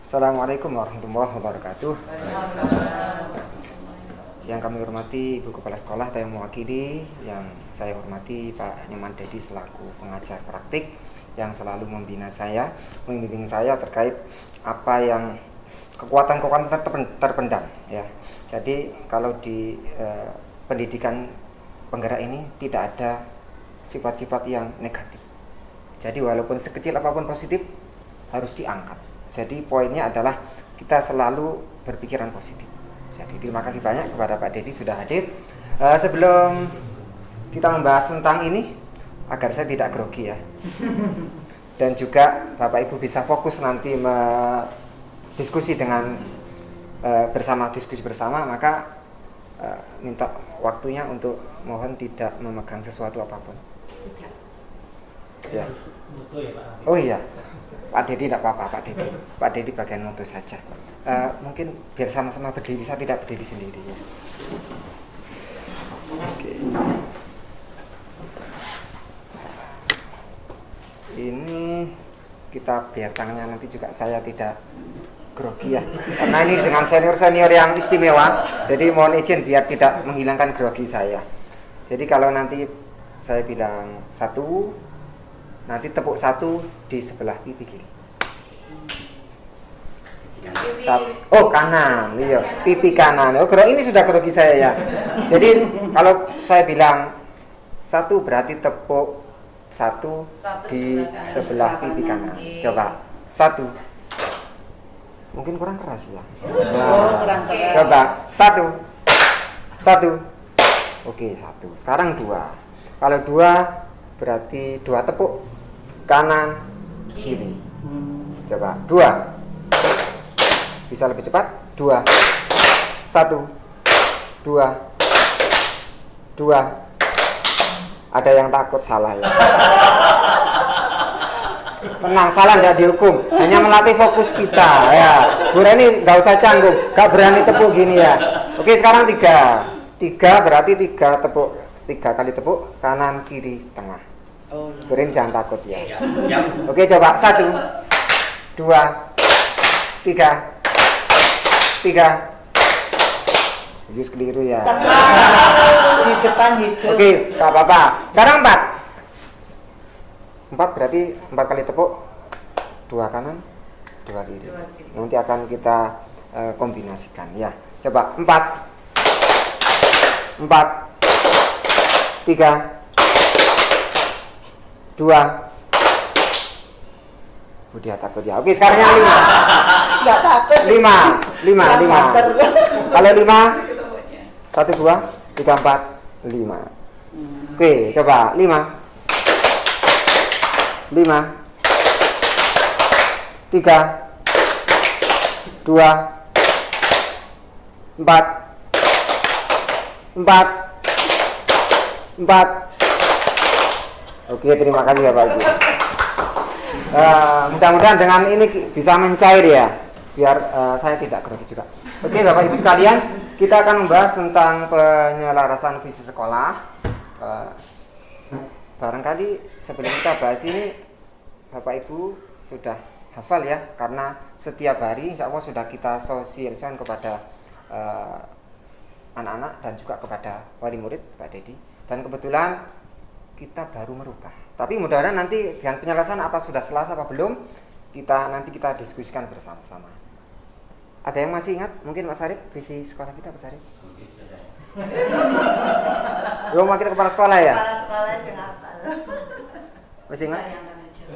Assalamualaikum warahmatullahi wabarakatuh. Yang kami hormati Ibu Kepala Sekolah atau yang mewakili, yang saya hormati Pak Nyoman Dedi selaku pengajar praktik yang selalu membina saya, membimbing saya terkait apa yang kekuatan-kekuatan terpendam ya. Jadi kalau di pendidikan penggerak ini tidak ada sifat-sifat yang negatif. Jadi walaupun sekecil apapun positif harus diangkat. Jadi poinnya adalah kita selalu berpikiran positif. Jadi terima kasih banyak kepada Pak Dedi sudah hadir. Sebelum kita membahas tentang ini, agar saya tidak grogi ya, dan juga Bapak Ibu bisa fokus nanti diskusi dengan diskusi bersama, maka minta waktunya untuk mohon tidak memegang sesuatu apapun. Ya. Oh iya, Pak Dedi tidak apa-apa, Pak Dedi bagian moto saja. Mungkin biar sama-sama berdiri, saya tidak berdiri sendiri ya. Oke. Ini kita biar tangannya nanti juga saya tidak grogi ya, karena ini dengan senior-senior yang istimewa, jadi mohon izin biar tidak menghilangkan grogi saya. Jadi kalau nanti saya bilang 1, nanti tepuk 1 di sebelah pipi kiri. Oh kanan, iya, pipi kanan. Oh ini sudah grogi saya ya. Jadi kalau saya bilang 1 berarti tepuk 1 di sebelah pipi kanan. Coba 1. Mungkin kurang keras ya. Nah, coba 1. Oke 1. Sekarang 2. Kalau 2 berarti 2 tepuk kanan kiri. Coba 2. Bisa lebih cepat. 2 1 2 2. Ada yang takut salah ya. Tenang, salah tidak dihukum, hanya melatih fokus kita ya. Bu Reni nggak usah canggung, nggak berani tepuk gini ya. Oke sekarang 3 berarti 3 tepuk, 3 kali tepuk kanan kiri tengah. Bu Reni jangan takut ya. Oke coba 1 2 3 Yus keliru ya. Di depan hidung. Oke, tak apa-apa. Sekarang 4 berarti 4 kali tepuk, 2 kanan 2 kiri. Nanti akan kita kombinasikan ya. Coba 4 3 2. Dia takut ya. Oke, sekarang yang 5. Enggak takut. 5. Kalau 5 1 2 3 4 5. Oke, coba 5 3 2 1. Oke, terima kasih Bapak Ibu. Mudah-mudahan dengan ini bisa mencair ya, biar saya tidak grogi juga. Oke Bapak Ibu sekalian, kita akan membahas tentang penyelarasan visi sekolah. Barangkali sebelum kita bahas ini Bapak Ibu sudah hafal ya, karena setiap hari insya Allah sudah kita sosialisasikan kepada anak-anak dan juga kepada wali murid Pak Dedi. Dan kebetulan kita baru merubah. Tapi mudah-mudahan nanti dengan penyelesaian apa sudah selesai apa belum, nanti kita diskusikan bersama-sama. Ada yang masih ingat? Mungkin Mas Arif, visi sekolah kita Mas Arif? Lo makin kepala sekolah ya? Kepala sekolah sing hafal. Masih ingat?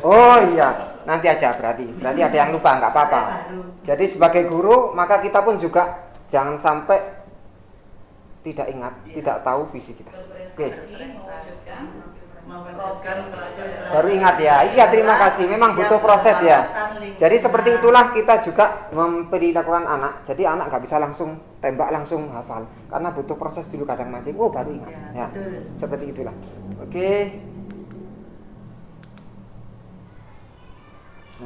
Oh iya, nanti aja berarti ada yang lupa, nggak apa-apa. Jadi sebagai guru maka kita pun juga jangan sampai tidak ingat, tidak tahu visi kita. Oke. Baru ingat ya. Iya, terima kasih. Memang butuh proses ya. Jadi seperti itulah kita juga memperlakukan anak. Jadi anak nggak bisa langsung tembak langsung hafal, karena butuh proses dulu, kadang mancing. Oh baru ingat. Ya, seperti itulah. Oke.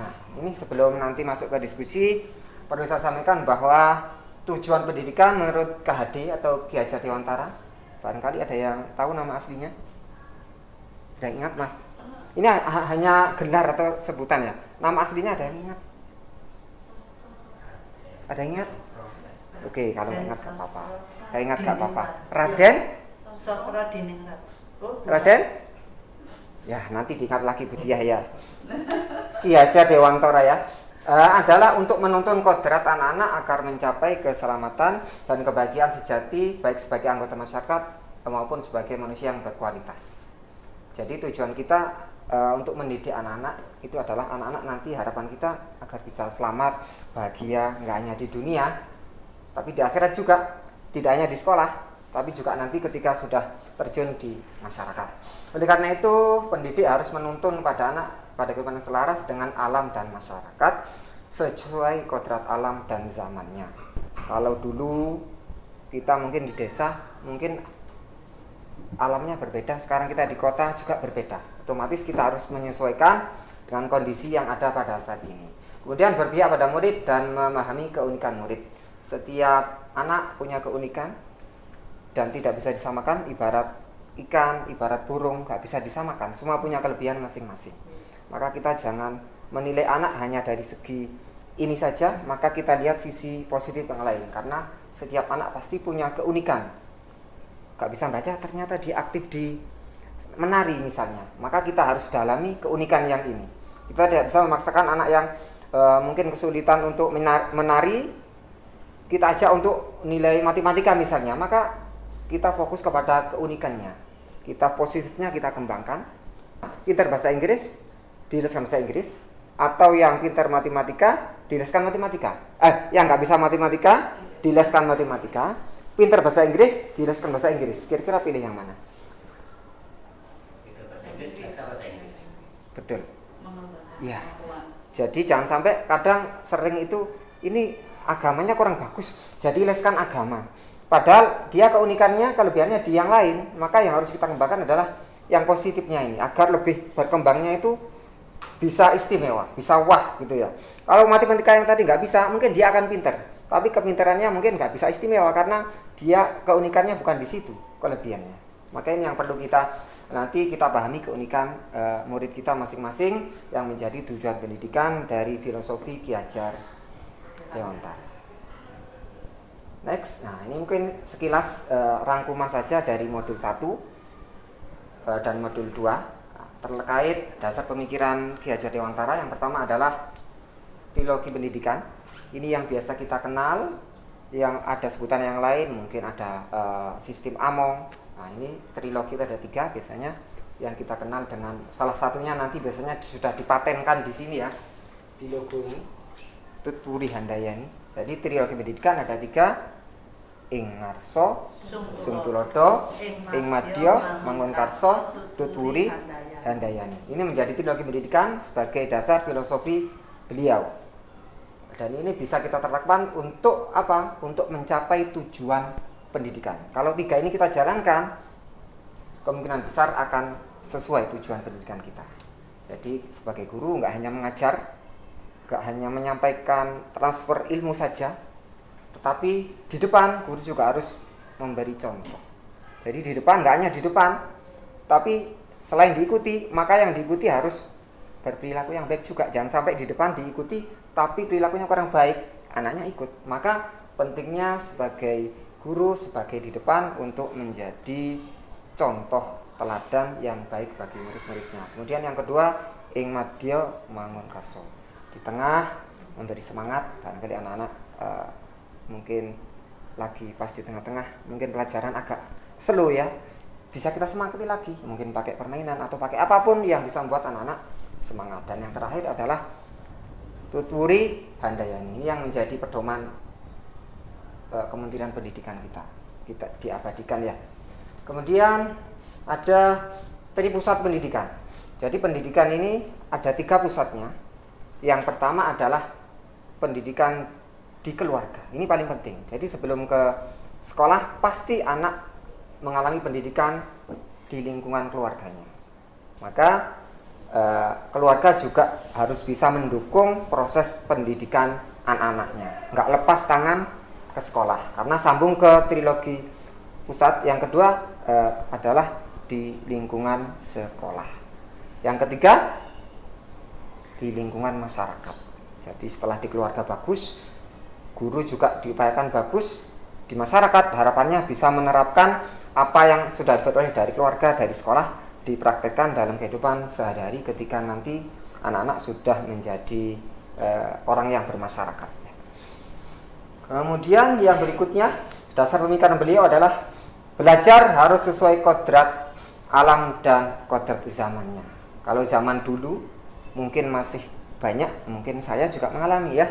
Nah, ini sebelum nanti masuk ke diskusi, perlu saya sampaikan bahwa tujuan pendidikan menurut KHD atau Ki Hajar Dewantara, barangkali ada yang tahu nama aslinya? Ada yang ingat Mas? Ini hanya gelar atau sebutan ya. Nama aslinya ada yang ingat? Ada yang ingat? Oke, kalau nggak ingat nggak apa-apa. Kalau ingat nggak apa-apa. Raden? Sastra Diningrat. Raden? Ya, nanti diingat lagi Bu Diah ya. Ki Hajar Dewantara ya. Adalah untuk menuntun kodrat anak-anak agar mencapai keselamatan dan kebahagiaan sejati baik sebagai anggota masyarakat maupun sebagai manusia yang berkualitas. Jadi tujuan kita untuk mendidik anak-anak itu adalah anak-anak nanti harapan kita agar bisa selamat, bahagia, nggak hanya di dunia, tapi di akhirat juga, tidak hanya di sekolah, tapi juga nanti ketika sudah terjun di masyarakat. Oleh karena itu, pendidik harus menuntun pada anak pada kehidupan yang selaras dengan alam dan masyarakat sesuai kodrat alam dan zamannya. Kalau dulu kita mungkin di desa, mungkin alamnya berbeda, sekarang kita di kota juga berbeda. Otomatis kita harus menyesuaikan dengan kondisi yang ada pada saat ini. Kemudian berpihak pada murid dan memahami keunikan murid. Setiap anak punya keunikan dan tidak bisa disamakan, ibarat ikan, ibarat burung, gak bisa disamakan. Semua punya kelebihan masing-masing. Maka kita jangan menilai anak hanya dari segi ini saja, maka kita lihat sisi positif yang lain. Karena setiap anak pasti punya keunikan. Gak bisa baca, ternyata dia aktif di menari misalnya. Maka kita harus dalami keunikan yang ini. Kita tidak bisa memaksakan anak yang mungkin kesulitan untuk menari, kita ajak untuk nilai matematika misalnya. Maka kita fokus kepada keunikannya. Kita positifnya kita kembangkan. Pintar bahasa Inggris, dileskan bahasa Inggris, atau yang pintar matematika dileskan matematika. Yang nggak bisa matematika dileskan matematika, pintar bahasa Inggris dileskan bahasa Inggris. Kira-kira pilih yang mana? Pintar bahasa Inggris, leskan bahasa Inggris. Betul. Ya. Jadi jangan sampai kadang sering itu ini agamanya kurang bagus, jadi leskan agama. Padahal dia keunikannya, kelebihannya di yang lain. Maka yang harus kita kembangkan adalah yang positifnya ini, agar lebih berkembangnya itu bisa istimewa, bisa wah gitu ya. Kalau matematika yang tadi nggak bisa, mungkin dia akan pintar, tapi kepintarannya mungkin nggak bisa istimewa karena dia keunikannya bukan di situ kelebihannya. Maka ini yang perlu kita nanti kita pahami keunikan murid kita masing-masing yang menjadi tujuan pendidikan dari filosofi Ki Hajar Dewantara. Next, nah ini mungkin sekilas rangkuman saja dari modul 1 dan modul 2 terkait dasar pemikiran Ki Hajar Dewantara. Yang pertama adalah trilogi pendidikan. Ini yang biasa kita kenal, yang ada sebutan yang lain, mungkin ada sistem Among. Nah ini trilogi itu ada 3 biasanya yang kita kenal dengan salah satunya nanti biasanya sudah dipatenkan di sini ya, di logo ini, Tutwuri Handayani. Jadi trilogi pendidikan ada 3, ing ngarso sumtulodo, ing madya mangunkarso, Tutwuri Handayani. Ini menjadi trilogi pendidikan sebagai dasar filosofi beliau. Dan ini bisa kita terapkan untuk apa? Untuk mencapai tujuan pendidikan. Kalau 3 ini kita jalankan, kemungkinan besar akan sesuai tujuan pendidikan kita. Jadi sebagai guru nggak hanya mengajar, nggak hanya menyampaikan transfer ilmu saja, tetapi di depan guru juga harus memberi contoh. Jadi di depan nggak hanya di depan, tapi selain diikuti, maka yang diikuti harus berperilaku yang baik juga. Jangan sampai di depan diikuti, tapi perilakunya kurang baik, anaknya ikut. Maka pentingnya sebagai guru, sebagai di depan untuk menjadi contoh teladan yang baik bagi murid-muridnya. Kemudian yang kedua, ing madya mangunkarso. Di tengah memberi semangat, barangkali anak-anak mungkin lagi pas di tengah-tengah, mungkin pelajaran agak slow ya, bisa kita semangati lagi, mungkin pakai permainan atau pakai apapun yang bisa membuat anak-anak semangat. Dan yang terakhir adalah Tutwuri Handayani. Ini yang menjadi pedoman Kementerian Pendidikan kita diabadikan ya. Kemudian ada Tripusat Pendidikan. Jadi pendidikan ini ada 3 pusatnya. Yang pertama adalah pendidikan di keluarga. Ini paling penting. Jadi sebelum ke sekolah pasti anak mengalami pendidikan di lingkungan keluarganya. Maka keluarga juga harus bisa mendukung proses pendidikan anak-anaknya. Nggak lepas tangan ke sekolah. Karena sambung ke trilogi pusat. Yang kedua adalah di lingkungan sekolah. Yang ketiga di lingkungan masyarakat. Jadi setelah di keluarga bagus, guru juga diupayakan bagus di masyarakat, harapannya bisa menerapkan apa yang sudah diperoleh dari keluarga, dari sekolah, dipraktekkan dalam kehidupan sehari-hari ketika nanti anak-anak sudah menjadi orang yang bermasyarakat. Kemudian yang berikutnya, dasar pemikiran beliau adalah belajar harus sesuai kodrat alam dan kodrat zamannya. Kalau zaman dulu mungkin masih banyak, mungkin saya juga mengalami ya.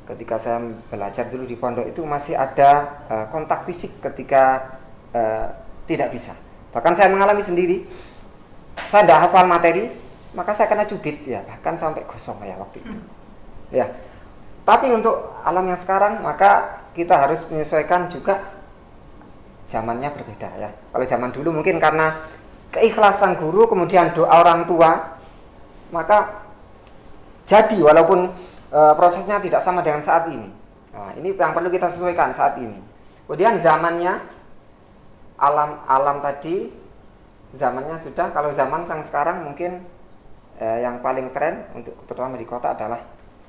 Ketika saya belajar dulu di pondok itu masih ada kontak fisik ketika tidak bisa. Bahkan saya mengalami sendiri, saya tidak hafal materi, maka saya kena cubit ya, bahkan sampai gosong ya waktu itu. Ya. Tapi untuk alam yang sekarang maka kita harus menyesuaikan juga zamannya berbeda ya. Kalau zaman dulu mungkin karena keikhlasan guru kemudian doa orang tua, maka jadi walaupun prosesnya tidak sama dengan saat ini. Nah, ini yang perlu kita sesuaikan saat ini. Kemudian zamannya, alam tadi zamannya sudah. Kalau zaman yang sekarang mungkin yang paling tren untuk terutama di kota adalah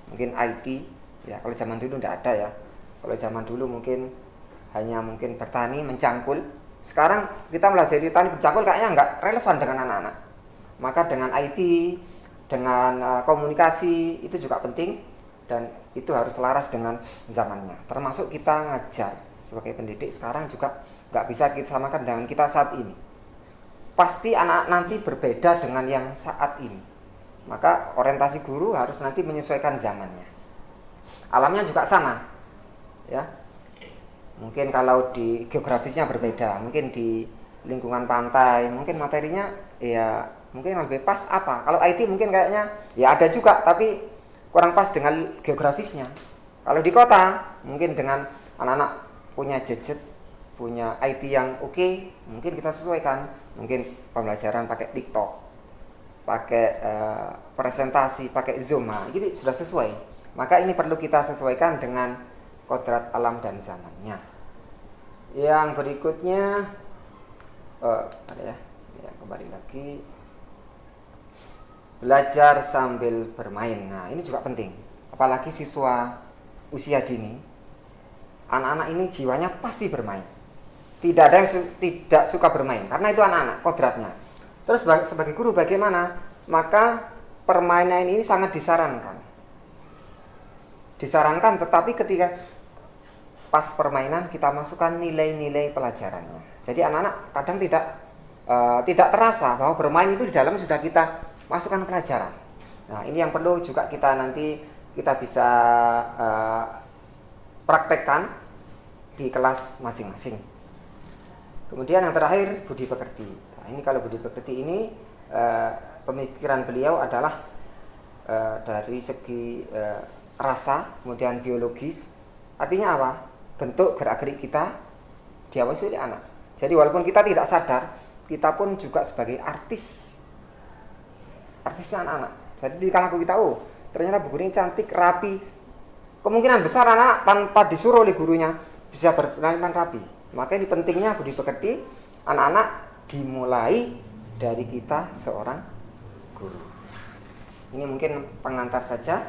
mungkin IT ya. Kalau zaman dulu tidak ada ya. Kalau zaman dulu mungkin hanya mungkin bertani, mencangkul. Sekarang kita belajar tani mencangkul kayaknya nggak relevan dengan anak-anak. Maka dengan IT, dengan komunikasi itu juga penting. Dan itu harus selaras dengan zamannya. Termasuk kita ngajar sebagai pendidik sekarang juga nggak bisa kita samakan dengan kita saat ini. Pasti anak nanti berbeda dengan yang saat ini. Maka orientasi guru harus nanti menyesuaikan zamannya. Alamnya juga sama, ya. Mungkin kalau di geografisnya berbeda, mungkin di lingkungan pantai, mungkin materinya ya mungkin lebih pas apa. Kalau IT mungkin kayaknya ya ada juga, tapi kurang pas dengan geografisnya. Kalau di kota mungkin dengan anak-anak punya gadget, punya IT yang oke, mungkin kita sesuaikan. Mungkin pembelajaran pakai TikTok, pakai presentasi, pakai Zoom, nah, ini sudah sesuai. Maka ini perlu kita sesuaikan dengan kodrat alam dan zamannya. Yang berikutnya ada ya, kembali lagi. Belajar sambil bermain. Nah, ini juga penting. Apalagi siswa usia dini. Anak-anak ini jiwanya pasti bermain. Tidak ada yang tidak suka bermain karena itu anak-anak kodratnya. Terus sebagai guru bagaimana? Maka permainan ini sangat disarankan. Disarankan, tetapi ketika pas permainan kita masukkan nilai-nilai pelajarannya. Jadi anak-anak kadang tidak terasa bahwa bermain itu di dalam sudah kita masukkan pelajaran. Nah, ini yang perlu juga kita nanti kita bisa praktekkan di kelas masing-masing. Kemudian yang terakhir budi pekerti. Nah, ini kalau budi pekerti ini pemikiran beliau adalah dari segi rasa, kemudian biologis. Artinya apa? Bentuk gerak-gerik kita diawasi oleh anak. Jadi walaupun kita tidak sadar, kita pun juga sebagai artisnya anak-anak. Jadi kalau kita ternyata bu guru ini cantik, rapi, kemungkinan besar anak-anak tanpa disuruh oleh gurunya bisa berpenampilan rapi. Maka ini pentingnya budi pekerti anak-anak dimulai dari kita seorang guru. Ini mungkin pengantar saja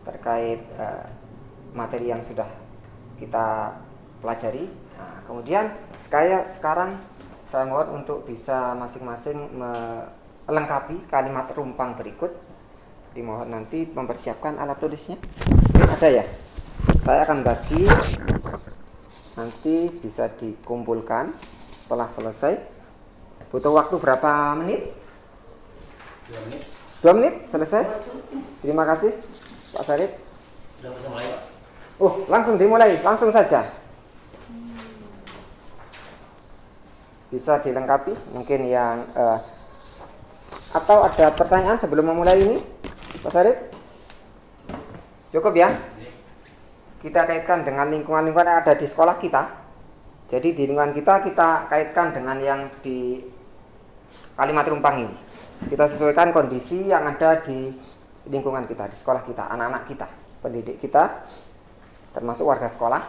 terkait materi yang sudah kita pelajari. Nah, kemudian sekarang saya mohon untuk bisa masing-masing melengkapi kalimat rumpang berikut. Dimohon nanti mempersiapkan alat tulisnya. Ada ya? Saya akan bagi, nanti bisa dikumpulkan setelah selesai. Butuh waktu berapa menit? 2 menit. 2 menit selesai. Terima kasih Pak Sarif. Sudah bisa mulai, Pak? Langsung dimulai, langsung saja. Bisa dilengkapi mungkin yang atau ada pertanyaan sebelum memulai ini, Pak Sarif? Cukup ya? Kita kaitkan dengan lingkungan-lingkungan yang ada di sekolah kita. Jadi di lingkungan kita kaitkan dengan yang di kalimat rumpang ini. Kita sesuaikan kondisi yang ada di lingkungan kita, di sekolah kita, anak-anak kita, pendidik kita, termasuk warga sekolah.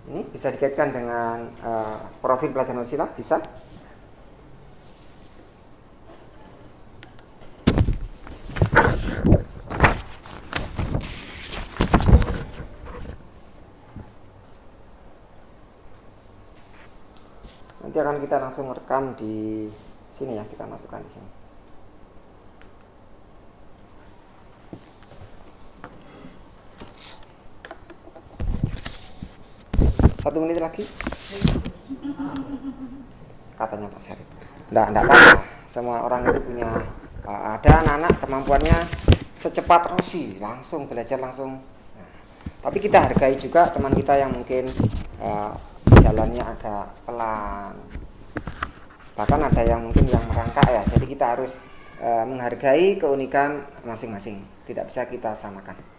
Ini bisa dikaitkan dengan profil pelajar Pancasila, bisa? Nanti akan kita langsung rekam di sini ya, kita masukkan di sini. Satu menit lagi. Katanya Pak Syarif. Enggak apa-apa. Semua orang itu punya ada anak-anak kemampuannya secepat Rosi, langsung belajar langsung. Nah, tapi kita hargai juga teman kita yang mungkin jalannya agak pelan. Bahkan ada yang mungkin yang merangkak ya. Jadi kita harus menghargai keunikan masing-masing. Tidak bisa kita samakan.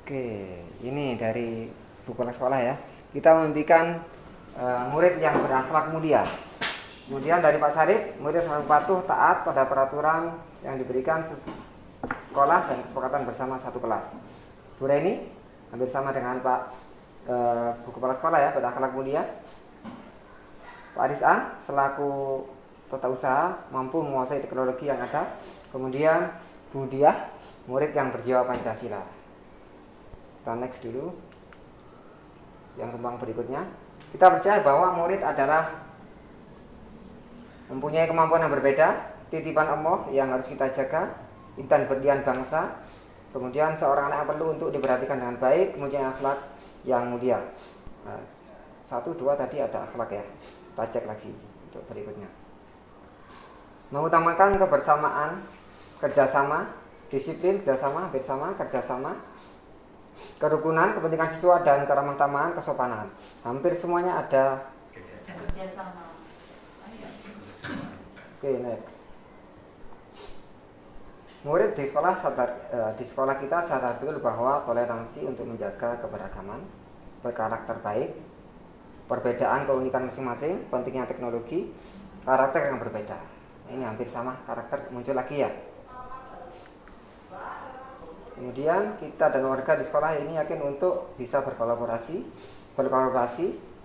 Oke, ini dari buku sekolah ya. Kita memberikan murid yang berakhlak mulia. Kemudian dari Pak Syarif, murid selalu patuh, taat pada peraturan yang diberikan sekolah dan kesepakatan bersama satu kelas. Bu Reni, hampir sama dengan Pak buku kepala sekolah ya, berakhlak mulia. Pak Aris A, selaku tata usaha, mampu menguasai teknologi yang ada. Kemudian Bu Diah, murid yang berjiwa Pancasila. Kita next dulu. Yang kembang berikutnya, kita percaya bahwa murid adalah mempunyai kemampuan yang berbeda, titipan Allah yang harus kita jaga, intan berlian bangsa. Kemudian seorang anak yang perlu untuk diperhatikan dengan baik, kemudian akhlak yang mulia. Nah, 1, 2 tadi ada akhlak ya. Kita cek lagi untuk berikutnya. Mengutamakan kebersamaan, kerjasama, disiplin, kerjasama, bersama, kerjasama, kerukunan, kepentingan siswa, dan keramah tamahan, kesopanan. Hampir semuanya ada Kerjasama. Oke, next. Murid di sekolah di sekolah kita sadar betul bahwa toleransi untuk menjaga keberagaman, berkarakter baik, perbedaan keunikan masing-masing, pentingnya teknologi, karakter yang berbeda. Ini hampir sama karakter muncul lagi ya. Kemudian kita dan warga di sekolah ini yakin untuk bisa berkolaborasi,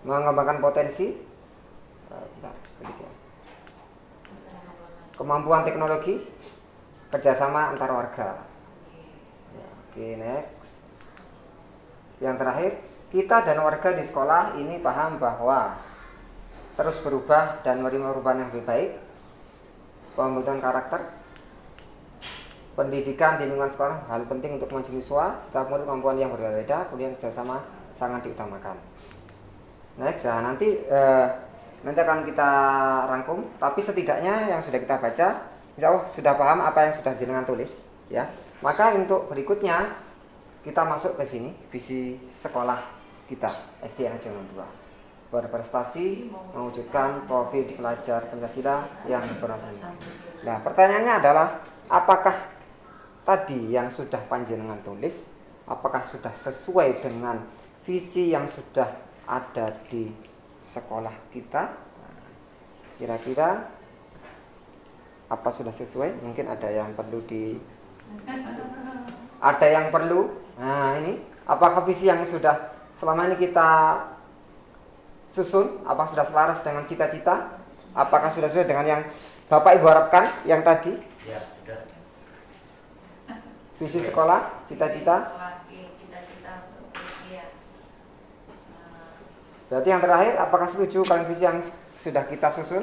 mengembangkan potensi, kemampuan teknologi, kerjasama antar warga. Oke, next. Yang terakhir, kita dan warga di sekolah ini paham bahwa terus berubah dan menerima perubahan yang lebih baik, pembentukan karakter, pendidikan di lingkungan sekolah hal penting untuk kemajuan siswa. Setiap murid kemampuan yang berbeda, kemudian kerjasama sangat diutamakan. Next, nanti akan kita rangkum. Tapi setidaknya yang sudah kita baca, insya Allah sudah paham apa yang sudah jenengan tulis, ya. Maka untuk berikutnya kita masuk ke sini, visi sekolah kita SD Negeri 2. Berprestasi mewujudkan profil pelajar Pancasila yang berhasil. Nah, pertanyaannya adalah apakah tadi yang sudah panjenengan tulis, apakah sudah sesuai dengan visi yang sudah ada di sekolah kita? Kira-kira apa sudah sesuai? Mungkin ada yang perlu Nah, ini apakah visi yang sudah selama ini kita susun, apakah sudah selaras dengan cita-cita? Apakah sudah sesuai dengan yang Bapak Ibu harapkan yang tadi? Ya, sudah. Visi sekolah, cita-cita. Berarti yang terakhir, apakah setuju kalian visi yang sudah kita susun?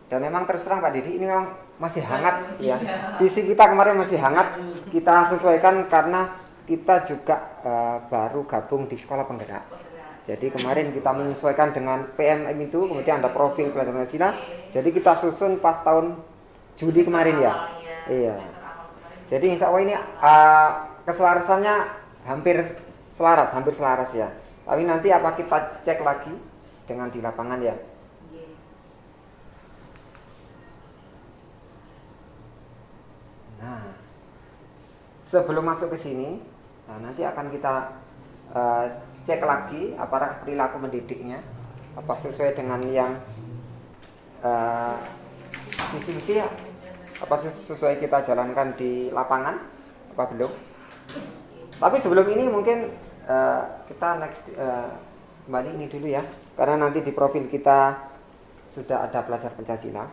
Dan memang terus terang Pak Didi, ini memang masih hangat ya. Visi kita kemarin masih hangat. Kita sesuaikan karena kita juga baru gabung di sekolah penggerak. Jadi kemarin kita menyesuaikan dengan PMM itu, kemudian ada profil pelajar Pancasila. Jadi kita susun pas tahun Juli kemarin ya. Iya. Jadi insya Allah ini keselarasannya hampir selaras ya. Tapi nanti apa kita cek lagi dengan di lapangan ya. Nah, sebelum masuk ke sini, nanti akan kita cek lagi apakah perilaku mendidiknya apa sesuai dengan yang visi-visi apa sesuai kita jalankan di lapangan apa belum. Tapi sebelum ini mungkin kita next kembali ini dulu ya, karena nanti di profil kita sudah ada pelajar Pancasila.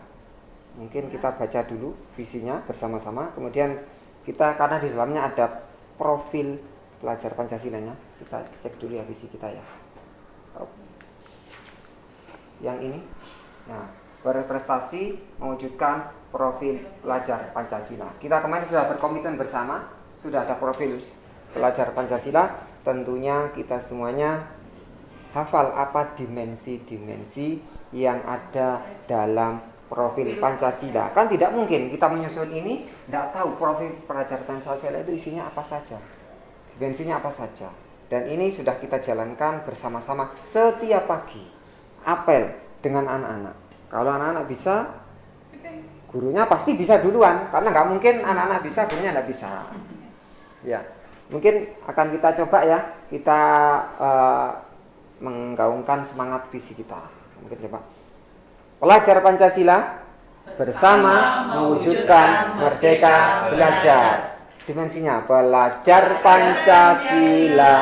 Mungkin kita baca dulu visinya bersama-sama, kemudian kita karena di dalamnya ada profil pelajar Pancasilanya, kita cek dulu ya visi kita ya. Yang ini, nah, berprestasi mewujudkan profil pelajar Pancasila. Kita kemarin sudah berkomitmen bersama, sudah ada profil pelajar Pancasila. Tentunya kita semuanya hafal apa dimensi-dimensi yang ada dalam profil Pancasila. Kan tidak mungkin kita menyusun ini tidak tahu profil pelajar Pancasila itu isinya apa saja, dimensinya apa saja. Dan ini sudah kita jalankan bersama-sama setiap pagi, apel dengan anak-anak. Kalau anak-anak bisa, gurunya pasti bisa duluan, karena nggak mungkin anak-anak bisa, gurunya nggak bisa. Ya, mungkin akan kita coba ya, kita menggaungkan semangat visi kita. Mungkin coba. Pelajar Pancasila bersama mewujudkan merdeka belajar. Dimensinya belajar Pancasila,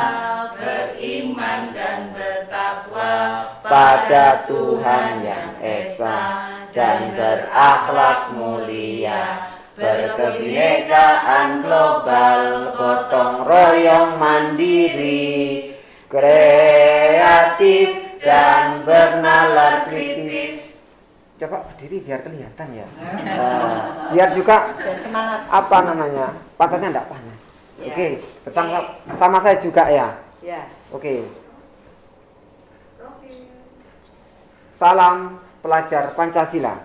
beriman dan bertakwa pada Tuhan yang Esa dan berakhlak mulia, berkebinekaan global, gotong royong mandiri, kreatif dan bernalar kritis. Coba berdiri biar kelihatan ya. Biar juga dan semangat. apa namanya, pantatnya tidak panas. Ya. Oke, bersama sama saya juga ya. Ya. Oke. Salam pelajar Pancasila.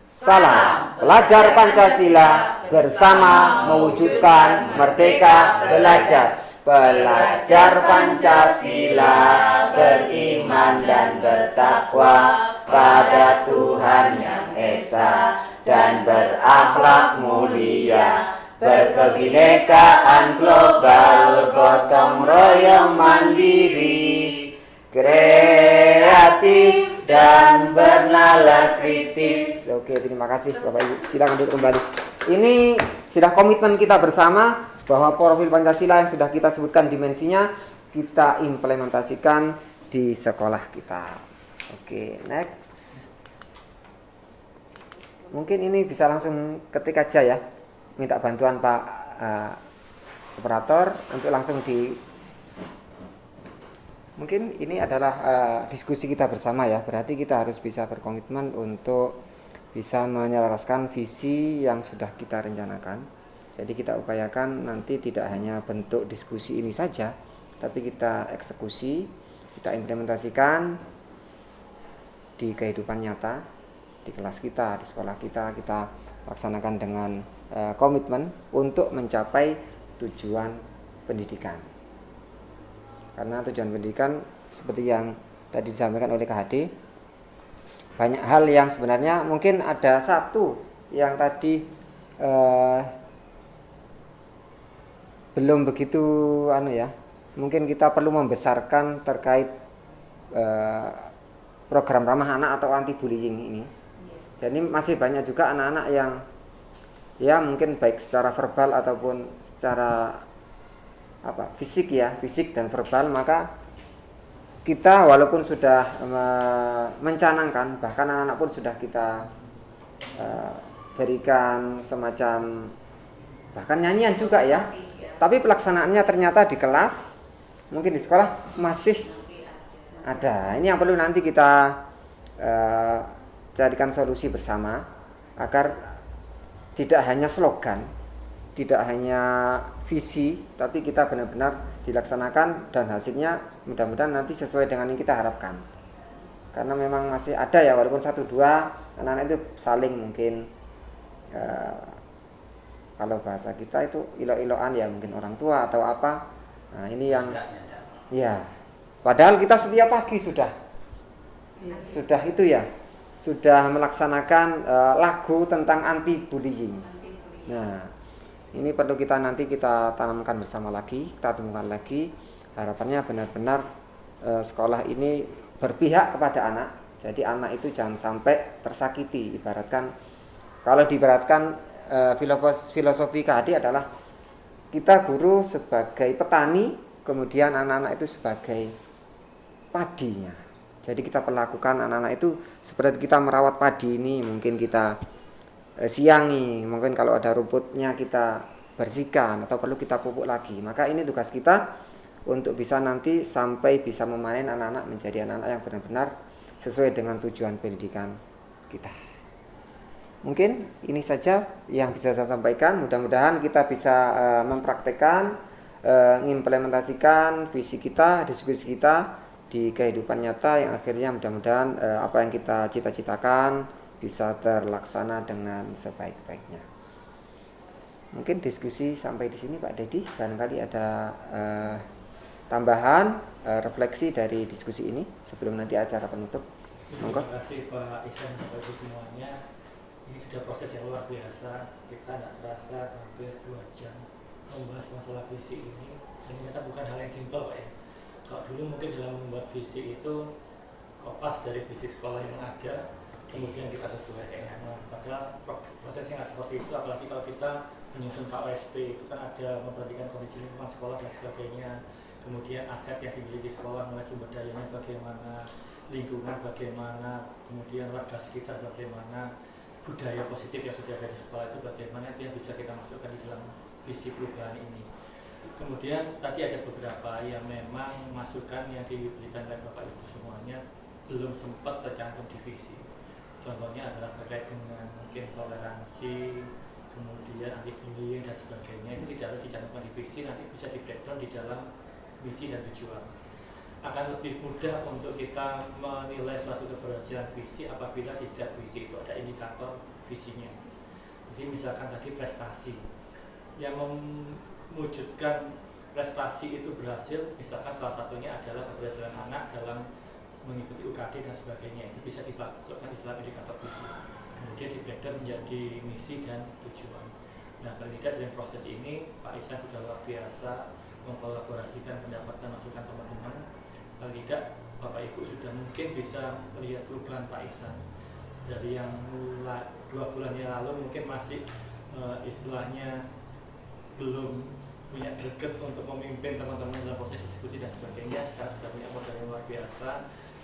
Salam pelajar Pancasila bersama mewujudkan merdeka belajar. Belajar Pancasila, beriman dan bertakwa pada Tuhan yang Esa dan berakhlak mulia, berkebinekaan global, gotong royong mandiri, kreatif dan bernalar kritis. Oke, terima kasih Bapak Ibu. Silakan duduk kembali. Ini sudah komitmen kita bersama bahwa profil Pancasila yang sudah kita sebutkan dimensinya kita implementasikan di sekolah kita. Oke, next. Mungkin ini bisa langsung ketik aja ya. Minta bantuan Pak operator untuk langsung di. Mungkin ini adalah diskusi kita bersama ya. Berarti kita harus bisa berkomitmen untuk bisa menyelaraskan visi yang sudah kita rencanakan. Jadi kita upayakan nanti tidak hanya bentuk diskusi ini saja, tapi kita eksekusi, kita implementasikan di kehidupan nyata, di kelas kita, di sekolah kita laksanakan dengan komitmen untuk mencapai tujuan pendidikan. Karena tujuan pendidikan seperti yang tadi disampaikan oleh KHD, banyak hal yang sebenarnya mungkin ada satu yang tadi belum begitu mungkin kita perlu membesarkan terkait program ramah anak atau anti bullying ini. Jadi masih banyak juga anak-anak yang ya mungkin baik secara verbal ataupun secara fisik dan verbal, maka kita walaupun sudah mencanangkan, bahkan anak-anak pun sudah kita berikan semacam bahkan nyanyian juga ya. Tapi pelaksanaannya ternyata di kelas, mungkin di sekolah masih ada. Ini yang perlu nanti kita carikan solusi bersama agar tidak hanya slogan, tidak hanya visi, tapi kita benar-benar dilaksanakan dan hasilnya mudah-mudahan nanti sesuai dengan yang kita harapkan. Karena memang masih ada ya, walaupun 1-2 anak-anak itu saling mungkin kalau bahasa kita itu ilo-iloan ya, mungkin orang tua atau apa. Nah ini yang ya, padahal kita setiap pagi sudah itu ya, sudah melaksanakan lagu tentang anti bullying. Nah ini perlu kita nanti kita tanamkan bersama lagi, kita temukan lagi. Harapannya benar-benar sekolah ini berpihak kepada anak. Jadi anak itu jangan sampai tersakiti. Ibaratkan, kalau diibaratkan filosofi KHD adalah kita guru sebagai petani, kemudian anak-anak itu sebagai padinya. Jadi kita perlakukan anak-anak itu seperti kita merawat padi ini, mungkin kita siangi, mungkin kalau ada rumputnya kita bersihkan atau perlu kita pupuk lagi. Maka ini tugas kita untuk bisa nanti sampai bisa memanen anak-anak menjadi anak-anak yang benar-benar sesuai dengan tujuan pendidikan kita. Mungkin ini saja yang bisa saya sampaikan. Mudah-mudahan kita bisa mempraktekkan, mengimplementasikan visi kita, diskusi kita di kehidupan nyata yang akhirnya mudah-mudahan apa yang kita cita-citakan bisa terlaksana dengan sebaik-baiknya. Mungkin diskusi sampai di sini Pak Dedi. Barangkali ada tambahan refleksi dari diskusi ini sebelum nanti acara penutup. Terima kasih Pak Ihsan dan Bapak Ibu semuanya. Ini sudah proses yang luar biasa. Kita tidak terasa hampir 2 jam membahas masalah visi ini. Dan ternyata bukan hal yang simpel Pak ya. Kalau dulu mungkin dalam membuat visi itu kopas dari visi sekolah yang ada, kemudian kita sesuaikan. Padahal prosesnya nggak seperti itu. Apalagi kalau kita menyusun KOSP, itu kan ada memperhatikan kondisi lingkungan sekolah dan sebagainya. Kemudian aset yang dimiliki sekolah, mulai sumber dayanya bagaimana, lingkungan bagaimana, kemudian warga sekitar bagaimana, budaya positif yang sudah ada di sekolah itu bagaimana, itu yang bisa kita masukkan di dalam visi perubahan ini. Kemudian tadi ada beberapa yang memang masukan yang diberikan oleh Bapak Ibu semuanya belum sempat tercantum di visi. Contohnya adalah terkait dengan mungkin toleransi, kemudian anti bullying dan sebagainya, itu tidak harus dicantumkan di visi, nanti bisa di breakdown di dalam misi dan tujuan. Akan lebih mudah untuk kita menilai suatu keberhasilan visi apabila di setiap visi itu ada indikator visinya. Jadi misalkan tadi prestasi yang mewujudkan prestasi itu berhasil, misalkan salah satunya adalah keberhasilan anak dalam mengikuti UKD dan sebagainya, itu bisa dimasukkan di dalam indikator visi. Kemudian di breakdown menjadi misi dan tujuan. Nah, paling tidak dalam proses ini Pak Ihsan sudah luar biasa mengkolaborasikan pendapat dan masukan teman-teman. Paling tidak Bapak Ibu sudah mungkin bisa melihat perubahan Pak Ihsan dari yang mulai 2 bulan yang lalu mungkin masih istilahnya belum punya greget untuk memimpin teman-teman dalam proses diskusi dan sebagainya. Sekarang sudah punya modal yang luar biasa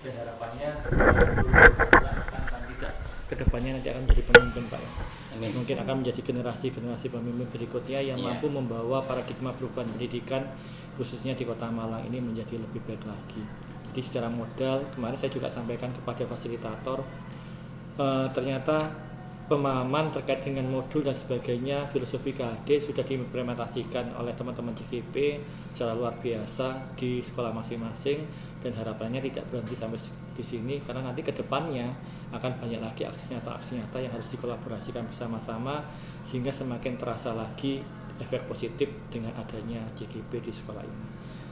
dan harapannya akan tidak kedepannya nanti akan menjadi pemimpin Pak. Amin. Mungkin akan menjadi generasi-generasi pemimpin berikutnya yang mampu membawa paradigma perubahan pendidikan khususnya di Kota Malang ini menjadi lebih baik lagi. Jadi secara modal kemarin saya juga sampaikan kepada fasilitator ternyata pemahaman terkait dengan modul dan sebagainya filosofi KHD sudah diimplementasikan oleh teman-teman CVP secara luar biasa di sekolah masing-masing dan harapannya tidak berhenti sampai di sini karena nanti ke depannya akan banyak lagi aksi nyata yang harus dikolaborasikan bersama-sama sehingga semakin terasa lagi efek positif dengan adanya JGP di sekolah ini.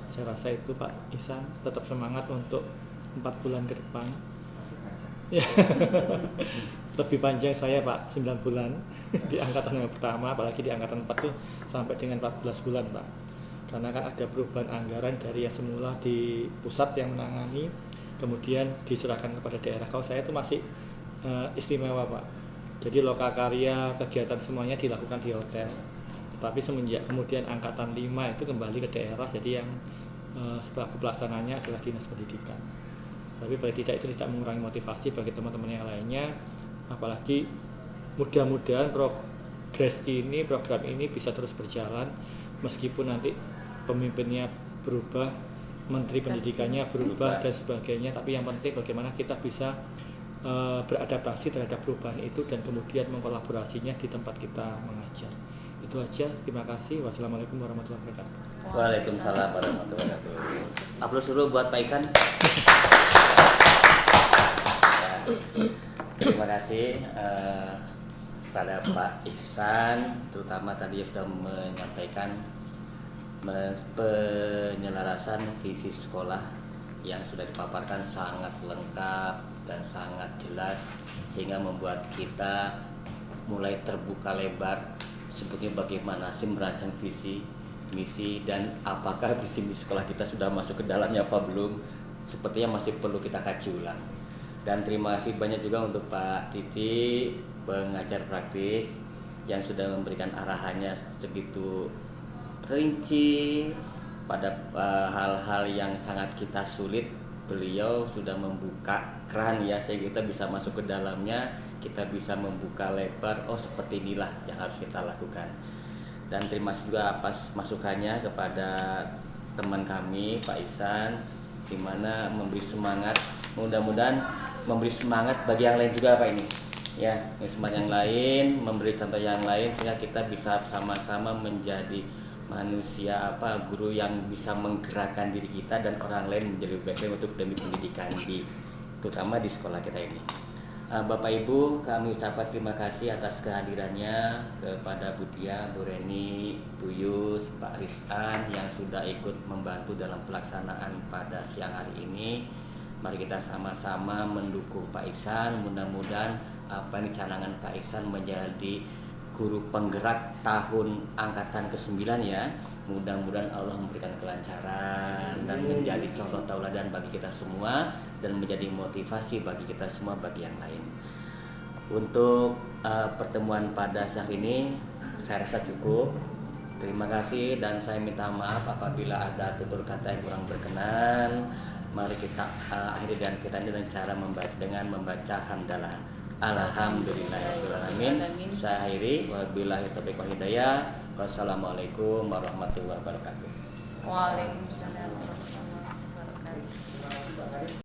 Saya rasa itu Pak Ihsan, tetap semangat untuk 4 bulan ke depan. Ya. Lebih panjang saya Pak, 9 bulan di angkatan yang pertama, apalagi di angkatan 4 tuh sampai dengan 14 bulan Pak. Karena kan ada perubahan anggaran dari yang semula di pusat yang menangani, kemudian diserahkan kepada daerah. Kalau saya itu masih istimewa Pak. Jadi lokakarya, kegiatan semuanya dilakukan di hotel. Tapi semenjak kemudian angkatan 5 itu kembali ke daerah, jadi yang setelah pelaksananya adalah dinas pendidikan. Tapi paling tidak itu tidak mengurangi motivasi bagi teman-teman yang lainnya, apalagi mudah-mudahan program ini bisa terus berjalan meskipun nanti pemimpinnya berubah, menteri pendidikannya berubah dan sebagainya, tapi yang penting bagaimana kita bisa beradaptasi terhadap perubahan itu dan kemudian mengkolaborasinya di tempat kita mengajar. Itu aja, terima kasih. Wassalamualaikum warahmatullahi wabarakatuh. Waalaikumsalam warahmatullahi wabarakatuh. Aplaus dulu buat Pak Ihsan. Terima kasih pada Pak Ihsan, terutama tadi sudah menyampaikan penyelarasan visi sekolah yang sudah dipaparkan sangat lengkap dan sangat jelas sehingga membuat kita mulai terbuka lebar sebetulnya bagaimana sih merancang visi, misi, dan apakah visi misi sekolah kita sudah masuk ke dalamnya apa belum, sepertinya masih perlu kita kaji ulang. Dan terima kasih banyak juga untuk Pak Titi, pengajar praktik yang sudah memberikan arahannya segitu rinci, pada hal-hal yang sangat kita sulit, beliau sudah membuka keran ya, sehingga kita bisa masuk ke dalamnya, kita bisa membuka lebar, oh seperti inilah yang harus kita lakukan. Dan terima kasih juga atas masukannya kepada teman kami Pak Ihsan, di mana memberi semangat, mudah-mudahan memberi semangat bagi yang lain juga Pak ini. Ya, semangat yang lain, memberi contoh yang lain, sehingga kita bisa sama-sama menjadi manusia guru yang bisa menggerakkan diri kita dan orang lain menjadi lebih baik untuk demi pendidikan terutama di sekolah kita ini. Bapak Ibu, kami ucapkan terima kasih atas kehadirannya kepada Bu Tia, Bu Reni, Bu Yus, Pak Rizan yang sudah ikut membantu dalam pelaksanaan pada siang hari ini. Mari kita sama-sama mendukung Pak Ihsan, mudah-mudahan apa ini canangan Pak Ihsan menjadi guru penggerak tahun angkatan ke-9 ya. Mudah-mudahan Allah memberikan kelancaran dan menjadi contoh tauladan bagi kita semua dan menjadi motivasi bagi kita semua, bagi yang lain. Untuk pertemuan pada siang ini saya rasa cukup. Terima kasih dan saya minta maaf apabila ada tutur kata yang kurang berkenan. Mari kita akhiri dengan kita dengan cara membaca hamdalah. Alhamdulillahirrahmanirrahim. Saya akhiri. Wabillahi taufiq wal hidayah. Wassalamualaikum warahmatullahi wabarakatuh. Waalaikumsalam warahmatullahi wabarakatuh.